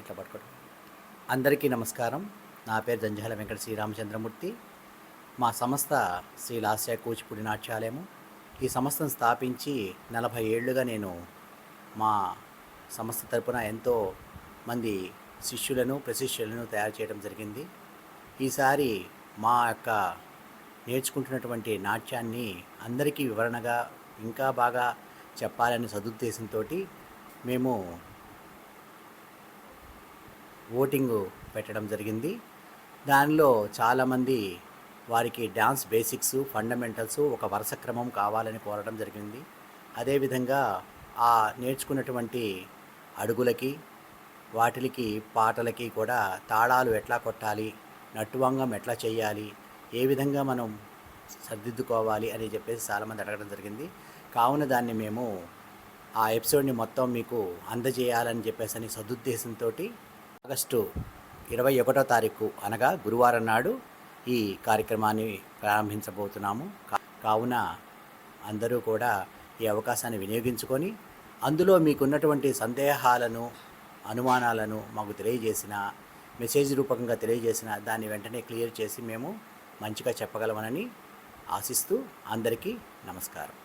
ఇట్లా పట్టుకోవడం. అందరికీ నమస్కారం. నా పేరు జంజాల వెంకట శ్రీరామచంద్రమూర్తి. మా సంస్థ శ్రీ లాస్య కూచిపూడి నాట్యాలయము. ఈ సంస్థను స్థాపించి 40 ఏళ్లుగా నేను మా సంస్థ తరపున ఎంతో మంది శిష్యులను ప్రశిష్యులను తయారు చేయడం జరిగింది. ఈసారి మా యొక్క నేర్చుకుంటున్నటువంటి నాట్యాన్ని అందరికీ వివరణగా ఇంకా బాగా చెప్పాలనే సదుద్దేశంతో మేము ఓటింగ్ పెట్టడం జరిగింది. దానిలో చాలామంది వారికి డ్యాన్స్ బేసిక్స్, ఫండమెంటల్స్ ఒక వరుస క్రమం కావాలని కోరడం జరిగింది. అదేవిధంగా ఆ నేర్చుకున్నటువంటి అడుగులకి వాటికి పాటలకి కూడా తాళాలు ఎట్లా కొట్టాలి, నట్టువంగం ఎట్లా చేయాలి, ఏ విధంగా మనం సర్దిద్దుకోవాలి అని చెప్పేసి చాలామంది అడగడం జరిగింది. కావున దాన్ని మేము ఆ ఎపిసోడ్ని మొత్తం మీకు అందజేయాలని చెప్పేసి సదుద్దేశంతో ఆగస్టు 21వ తారీఖు అనగా గురువారం నాడు ఈ కార్యక్రమాన్ని ప్రారంభించబోతున్నాము. కావున అందరూ కూడా ఈ అవకాశాన్ని వినియోగించుకొని అందులో మీకున్నటువంటి సందేహాలను, అనుమానాలను మాకు తెలియజేసిన, మెసేజ్ రూపకంగా తెలియజేసిన దాన్ని వెంటనే క్లియర్ చేసి మేము మంచిగా చెప్పగలమని ఆశిస్తూ అందరికీ నమస్కారం.